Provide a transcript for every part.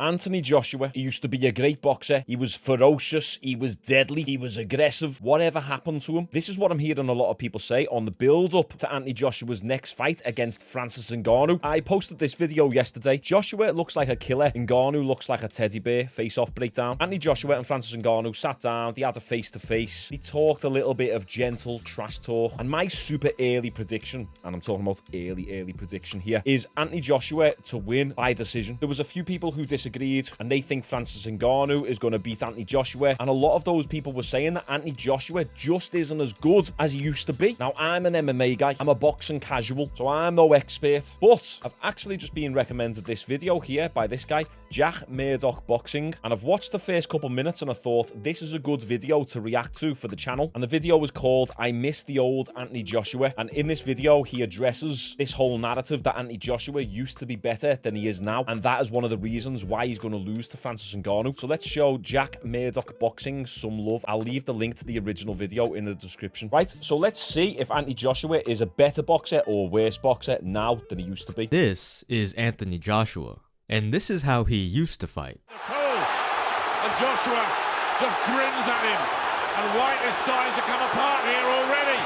Anthony Joshua, he used to be a great boxer. He was ferocious. He was deadly. He was aggressive. Whatever happened to him? This is what I'm hearing a lot of people say on the build-up to Anthony Joshua's next fight against Francis Ngannou. I posted this video yesterday. Joshua looks like a killer. Ngannou looks like a teddy bear. Face-off breakdown. Anthony Joshua and Francis Ngannou sat down. They had a face-to-face. They talked a little bit of gentle trash talk. And my super early prediction, and I'm talking about early prediction here, is Anthony Joshua to win by decision. There was a few people who disagreed, and they think Francis Ngannou is going to beat Anthony Joshua, and a lot of those people were saying that Anthony Joshua just isn't as good as he used to be. Now, I'm an MMA guy. I'm a boxing casual, so I'm no expert, but I've actually just been recommended this video here by this guy, Jack Murdoch Boxing, and I've watched the first couple minutes and I thought this is a good video to react to for the channel. And the video was called I Miss the Old Anthony Joshua, and in this video he addresses this whole narrative that Anthony Joshua used to be better than he is now, and that is one of the reasons why he's going to lose to Francis Ngannou. So let's show Jack Murdoch Boxing some love. I'll leave the link to the original video in the description. Right, so let's see if Anthony Joshua is a better boxer or worse boxer now than he used to be. This is Anthony Joshua, and this is how he used to fight. And Joshua just grins at him, and White is starting to come apart here already.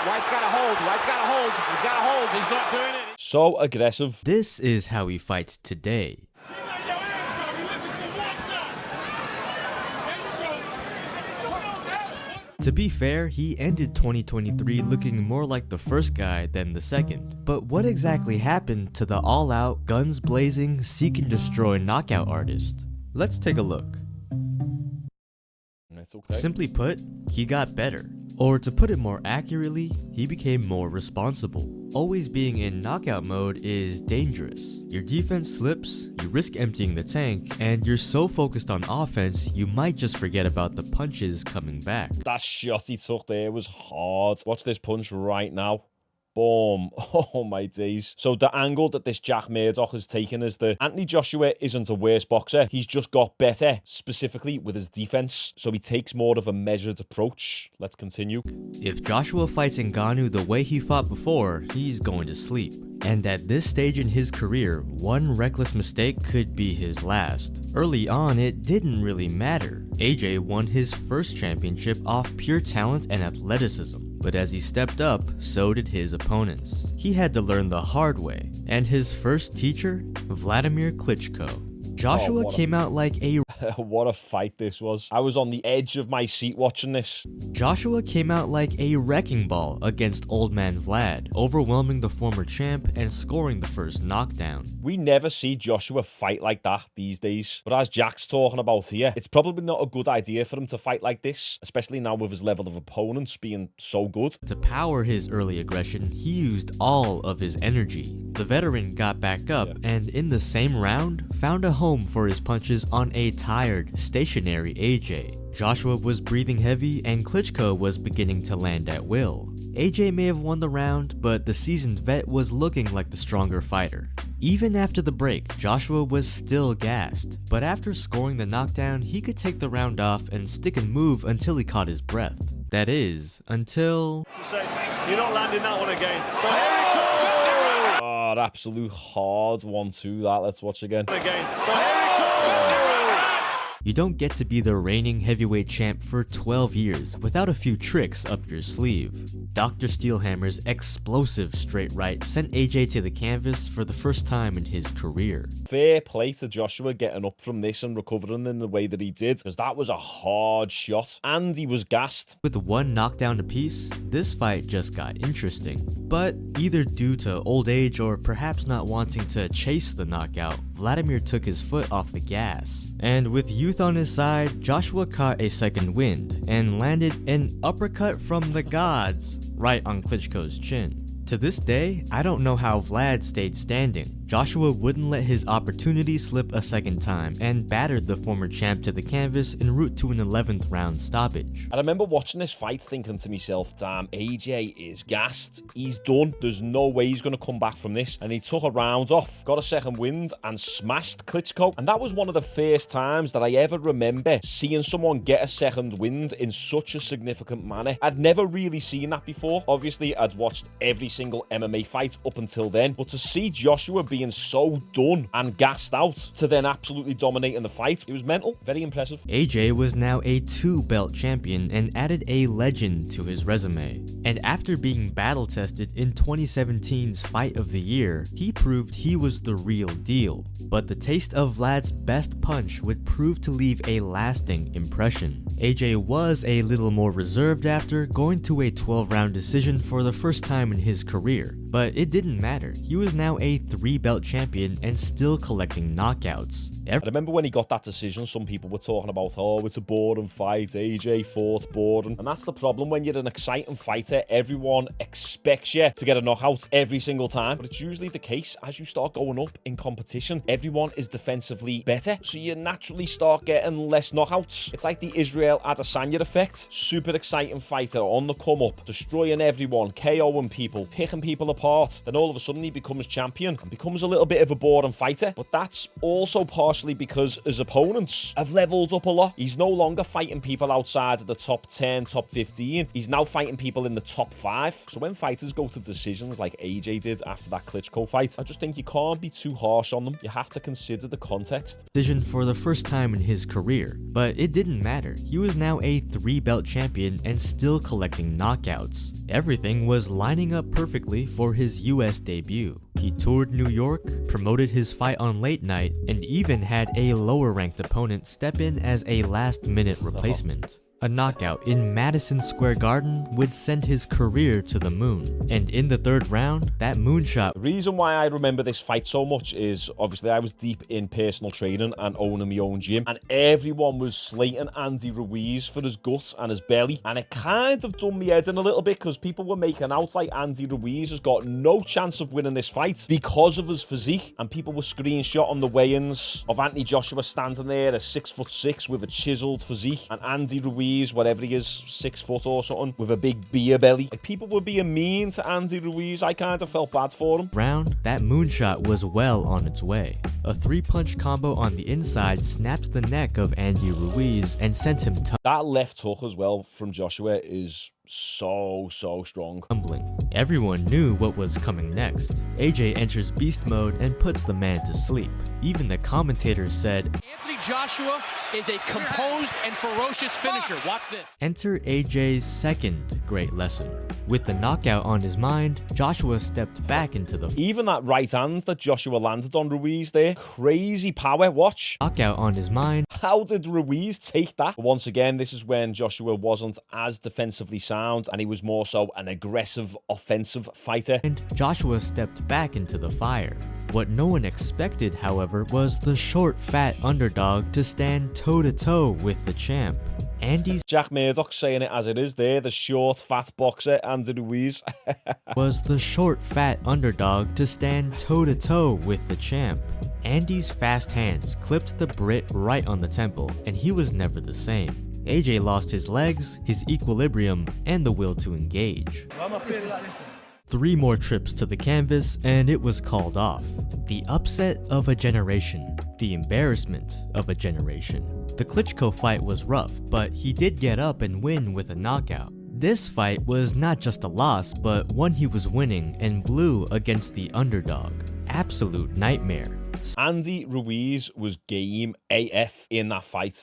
White's got a hold, White's got a hold, he's got a hold, he's not doing it. So aggressive. This is how he fights today. To be fair, he ended 2023 looking more like the first guy than the second. But what exactly happened to the all-out, guns-blazing, seek-and-destroy knockout artist? Let's take a look. That's okay. Simply put, he got better. Or to put it more accurately, he became more responsible. Always being in knockout mode is dangerous. Your defense slips, you risk emptying the tank, and you're so focused on offense, you might just forget about the punches coming back. That shot he took there was hard. Watch this punch right now. Boom. Oh my days. So the angle that this Jack Murdoch has taken is that Anthony Joshua isn't a worse boxer. He's just got better, specifically with his defense. So he takes more of a measured approach. Let's continue. If Joshua fights Ngannou the way he fought before, he's going to sleep. And at this stage in his career, one reckless mistake could be his last. Early on, it didn't really matter. AJ won his first championship off pure talent and athleticism. But as he stepped up, so did his opponents. He had to learn the hard way. And his first teacher, Vladimir Klitschko. Joshua came out like a what a fight this was. I was on the edge of my seat watching this. Joshua came out like a wrecking ball against old man Vlad, overwhelming the former champ and scoring the first knockdown. We never see Joshua fight like that these days. But as Jack's talking about here, it's probably not a good idea for him to fight like this, especially now with his level of opponents being so good. To power his early aggression, he used all of his energy. The veteran got back up and in the same round, found a home for his punches on a tired, stationary AJ. Joshua was breathing heavy and Klitschko was beginning to land at will. AJ may have won the round, but the seasoned vet was looking like the stronger fighter. Even after the break, Joshua was still gassed, but after scoring the knockdown, he could take the round off and stick and move until he caught his breath. That is, until... You're not landing that one again. But here it comes! Oh, an absolute hard 1-2 that. Let's watch again. But here it comes! You don't get to be the reigning heavyweight champ for 12 years without a few tricks up your sleeve. Dr. Steelhammer's explosive straight right sent AJ to the canvas for the first time in his career. Fair play to Joshua getting up from this and recovering in the way that he did, because that was a hard shot, and he was gassed. With one knockdown apiece, this fight just got interesting. But either due to old age or perhaps not wanting to chase the knockout, Vladimir took his foot off the gas. And with youth on his side, Joshua caught a second wind and landed an uppercut from the gods right on Klitschko's chin. To this day, I don't know how Vlad stayed standing. Joshua wouldn't let his opportunity slip a second time and battered the former champ to the canvas en route to an 11th round stoppage. I remember watching this fight thinking to myself, damn, AJ is gassed. He's done. There's no way he's going to come back from this. And he took a round off, got a second wind and smashed Klitschko. And that was one of the first times that I ever remember seeing someone get a second wind in such a significant manner. I'd never really seen that before. Obviously, I'd watched every single MMA fight up until then. But to see Joshua being so done and gassed out to then absolutely dominating the fight, it was mental. Very impressive. AJ was now a 2-belt champion and added a legend to his resume. And after being battle tested in 2017's Fight of the Year, he proved he was the real deal. But the taste of Vlad's best punch would prove to leave a lasting impression. AJ was a little more reserved after going to a 12-round decision for the first time in his career. But it didn't matter. He was now a 3-belt champion and still collecting knockouts. I remember when he got that decision, some people were talking about, oh, it's a boring fight, AJ fought boring. And that's the problem when you're an exciting fighter. Everyone expects you to get a knockout every single time. But it's usually the case as you start going up in competition. Everyone is defensively better, so you naturally start getting less knockouts. It's like the Israel Adesanya effect. Super exciting fighter on the come up, destroying everyone, KOing people, picking people apart. Then all of a sudden he becomes champion and becomes a little bit of a boring fighter. But that's also partially because his opponents have leveled up a lot. He's no longer fighting people outside of the top 10, top 15. He's now fighting people in the top 5. So when fighters go to decisions like AJ did after that Klitschko fight, I just think you can't be too harsh on them. You have to consider the context. Decision for the first time in his career, but it didn't matter. He was now a 3-belt champion and still collecting knockouts. Everything was lining up perfectly for his US debut. He toured New York, promoted his fight on Late Night, and even had a lower-ranked opponent step in as a last-minute replacement. A knockout in Madison Square Garden would send his career to the moon. And in the 3rd round, that moonshot. The reason why I remember this fight so much is obviously I was deep in personal training and owning my own gym, and everyone was slating Andy Ruiz for his guts and his belly, and it kind of done me head in a little bit because people were making out like Andy Ruiz has got no chance of winning this fight because of his physique, and people were screenshotting the weigh-ins of Anthony Joshua standing there at 6'6" with a chiseled physique, and Andy Ruiz, whatever he is, 6 foot or something, with a big beer belly. Like, people were being mean to Andy Ruiz. I kind of felt bad for him. Round, that moonshot was well on its way. A 3-punch combo on the inside snapped the neck of Andy Ruiz and sent him that left hook as well from Joshua is so strong. tumbling. Everyone knew what was coming next. AJ enters beast mode and puts the man to sleep. Even the commentators said, Anthony Joshua is a composed and ferocious finisher. Watch this. Enter AJ's second great lesson. With the knockout on his mind, Joshua stepped back into the Even that right hand that Joshua landed on Ruiz there, crazy power. Watch. knockout on his mind. How did Ruiz take that? But once again, this is when Joshua wasn't as defensively sound and he was more so an aggressive, offensive fighter. And Joshua stepped back into the fire. What no one expected, however, was the short, fat underdog to stand toe-to-toe with the champ. Andy's Jack Murdoch saying it as it is there, the short, fat boxer, Andy Ruiz. was the short, fat underdog to stand toe-to-toe with the champ. Andy's fast hands clipped the Brit right on the temple, and he was never the same. AJ lost his legs, his equilibrium, and the will to engage. 3 more trips to the canvas, and it was called off. The upset of a generation. The embarrassment of a generation. The Klitschko fight was rough, but he did get up and win with a knockout. This fight was not just a loss, but one he was winning and blew against the underdog. Absolute nightmare. Andy Ruiz was game AF in that fight.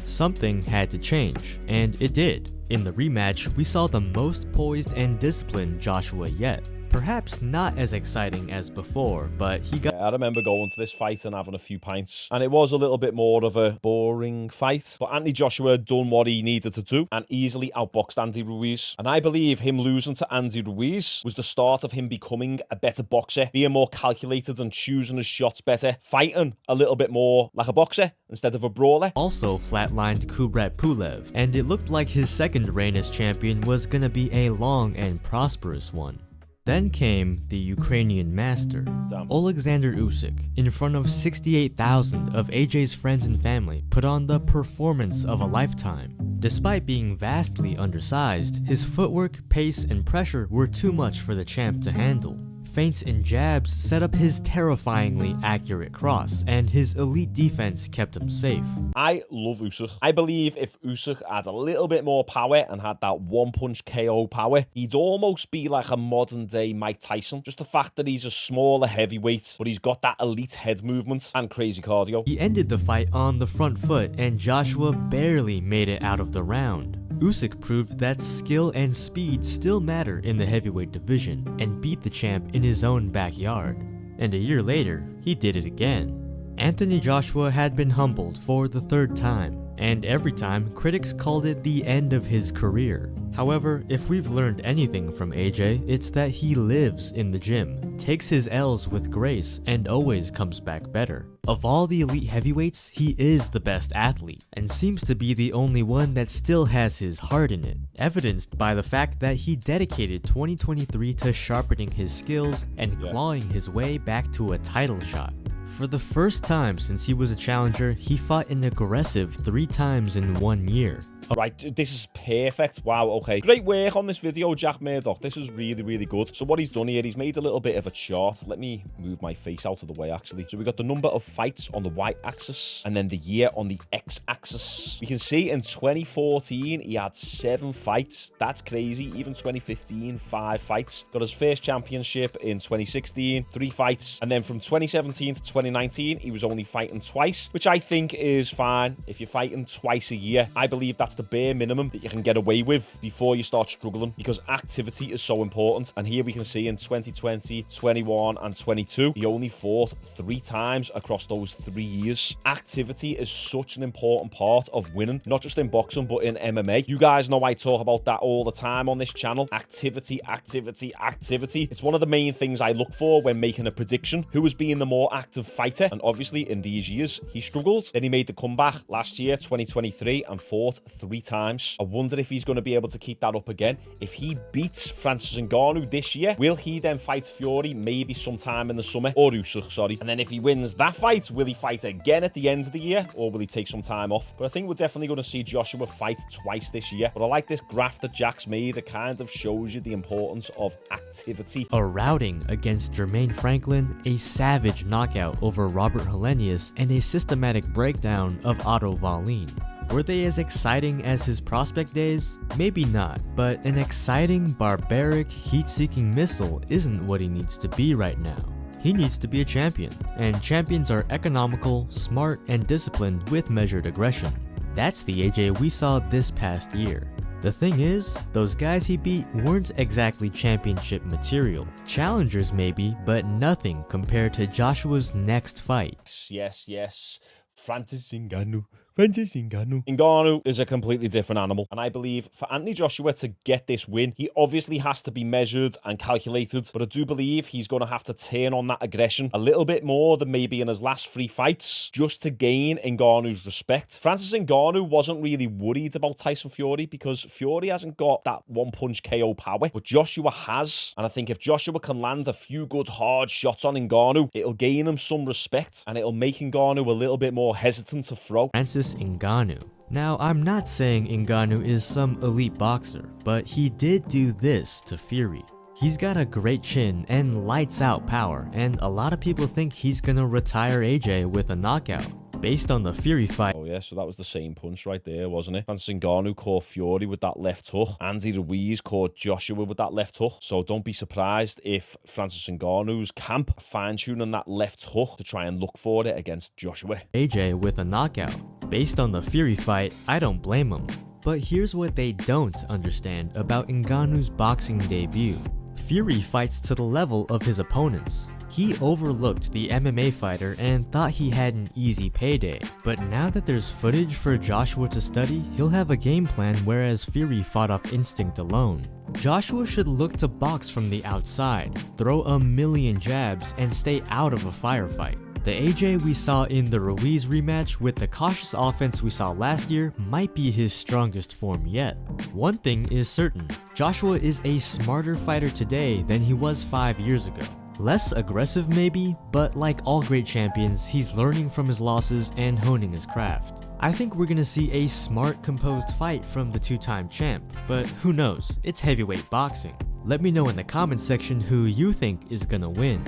Something had to change, and it did. In the rematch, we saw the most poised and disciplined Joshua yet. Perhaps not as exciting as before, but he got... I remember going to this fight and having a few pints, and it was a little bit more of a boring fight. But Anthony Joshua had done what he needed to do and easily outboxed Andy Ruiz. And I believe him losing to Andy Ruiz was the start of him becoming a better boxer, being more calculated and choosing his shots better, fighting a little bit more like a boxer instead of a brawler. Also flatlined Kubrat Pulev, and it looked like his second reign as champion was gonna be a long and prosperous one. Then came the Ukrainian master, Alexander Usyk, in front of 68,000 of AJ's friends and family, put on the performance of a lifetime. Despite being vastly undersized, his footwork, pace, and pressure were too much for the champ to handle. Feints and jabs set up his terrifyingly accurate cross, and his elite defense kept him safe. I love Usyk. I believe if Usyk had a little bit more power and had that one-punch KO power, he'd almost be like a modern-day Mike Tyson. Just the fact that he's a smaller heavyweight, but he's got that elite head movement and crazy cardio. He ended the fight on the front foot, and Joshua barely made it out of the round. Usyk proved that skill and speed still matter in the heavyweight division, and beat the champ in his own backyard. And a year later, he did it again. Anthony Joshua had been humbled for the third time, and every time critics called it the end of his career. However, if we've learned anything from AJ, it's that he lives in the gym, takes his L's with grace, and always comes back better. Of all the elite heavyweights, he is the best athlete, and seems to be the only one that still has his heart in it, evidenced by the fact that he dedicated 2023 to sharpening his skills and clawing his way back to a title shot. For the first time since he was a challenger, he fought an aggressive 3 times in 1 year. Right, this is perfect. Wow, okay. Great work on this video, Jack Murdoch. This is really, really good. So what he's done here, he's made a little bit of a chart. Let me move my face out of the way, actually. So we got the number of fights on the y-axis, and then the year on the x-axis. We can see in 2014, he had 7 fights. That's crazy. Even 2015, 5 fights. Got his first championship in 2016, 3 fights. And then from 2017 to 2019, he was only fighting twice, which I think is fine. If you're fighting twice a year, I believe that's the bare minimum that you can get away with before you start struggling, because activity is so important. And here we can see in 2020, 21 and 22, he only fought 3 times across those 3 years. Activity is such an important part of winning, not just in boxing but in MMA. You guys know I talk about that all the time on this channel. Activity, activity, activity. It's one of the main things I look for when making a prediction. Who has been the more active fighter? And obviously in these years he struggled. Then he made the comeback last year, 2023, and fought 3 times. I wonder if he's going to be able to keep that up again. If he beats Francis Ngannou this year, will he then fight Fury maybe sometime in the summer? Or Usyk, sorry. And then if he wins that fight, will he fight again at the end of the year, or will he take some time off? But I think we're definitely going to see Joshua fight twice this year. But I like this graph that Jack's made. It kind of shows you the importance of activity. A routing against Jermaine Franklin, a savage knockout over Robert Helenius, and a systematic breakdown of Otto Wallin. Were they as exciting as his prospect days? Maybe not, but an exciting, barbaric, heat-seeking missile isn't what he needs to be right now. He needs to be a champion, and champions are economical, smart, and disciplined with measured aggression. That's the AJ we saw this past year. The thing is, those guys he beat weren't exactly championship material. Challengers maybe, but nothing compared to Joshua's next fight. Yes. Francis Ngannou. Ngannou is a completely different animal, and I believe for Anthony Joshua to get this win, he obviously has to be measured and calculated, but I do believe he's going to have to turn on that aggression a little bit more than maybe in his last 3 fights, just to gain Ngannou's respect. Francis Ngannou wasn't really worried about Tyson Fury because Fury hasn't got that one-punch KO power, but Joshua has, and I think if Joshua can land a few good hard shots on Ngannou, it'll gain him some respect, and it'll make Ngannou a little bit more hesitant to throw. Francis Ngannou. Now, I'm not saying Ngannou is some elite boxer, but he did do this to Fury. He's got a great chin and lights out power, and a lot of people think he's gonna retire AJ with a knockout. Based on the Fury fight. Oh yeah, so that was the same punch right there, wasn't it? Francis Ngannou caught Fury with that left hook. Andy Ruiz caught Joshua with that left hook. So don't be surprised if Francis Ngannou's camp fine-tuning that left hook to try and look for it against Joshua. AJ with a knockout. Based on the Fury fight, I don't blame him. But here's what they don't understand about Ngannou's boxing debut. Fury fights to the level of his opponents. He overlooked the MMA fighter and thought he had an easy payday. But now that there's footage for Joshua to study, he'll have a game plan, whereas Fury fought off instinct alone. Joshua should look to box from the outside, throw a million jabs, and stay out of a firefight. The AJ we saw in the Ruiz rematch with the cautious offense we saw last year might be his strongest form yet. One thing is certain, Joshua is a smarter fighter today than he was 5 years ago. Less aggressive maybe, but like all great champions, he's learning from his losses and honing his craft. I think we're gonna see a smart, composed fight from the 2-time champ, but who knows, it's heavyweight boxing. Let me know in the comment section who you think is gonna win.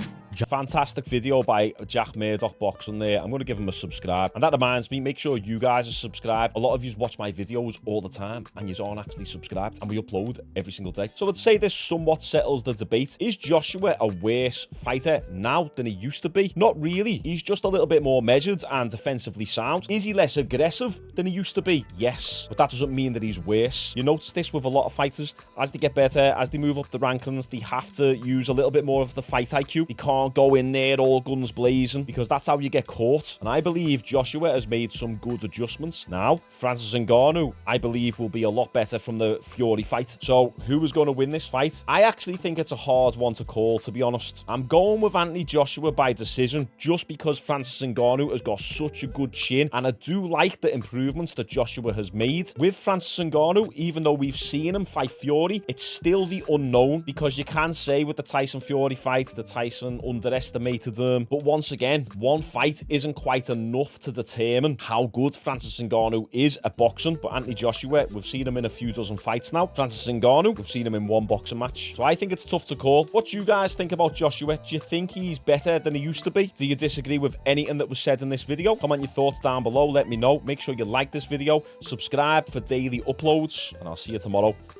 Fantastic video by Jack Murdoch Boxing there. I'm going to give him a subscribe. And that reminds me, make sure you guys are subscribed. A lot of you watch my videos all the time and you aren't actually subscribed, and we upload every single day. So I'd say this somewhat settles the debate. Is Joshua a worse fighter now than he used to be? Not really. He's just a little bit more measured and defensively sound. Is he less aggressive than he used to be? Yes. But that doesn't mean that he's worse. You notice this with a lot of fighters. As they get better, as they move up the rankings, they have to use a little bit more of the fight IQ. They can't go in there all guns blazing, because that's how you get caught. And I believe Joshua has made some good adjustments. Now, Francis Ngannou, I believe, will be a lot better from the Fury fight. So, who is going to win this fight? I actually think it's a hard one to call, to be honest. I'm going with Anthony Joshua by decision, just because Francis Ngannou has got such a good chin, and I do like the improvements that Joshua has made. With Francis Ngannou, even though we've seen him fight Fury, it's still the unknown, because you can say with the Tyson Fury fight, the Tyson underestimated him. But once again, one fight isn't quite enough to determine how good Francis Ngannou is at boxing. But Anthony Joshua, we've seen him in a few dozen fights now. Francis Ngannou, we've seen him in one boxing match. So I think it's tough to call. What do you guys think about Joshua? Do you think he's better than he used to be? Do you disagree with anything that was said in this video? Comment your thoughts down below. Let me know. Make sure you like this video, subscribe for daily uploads, and I'll see you tomorrow.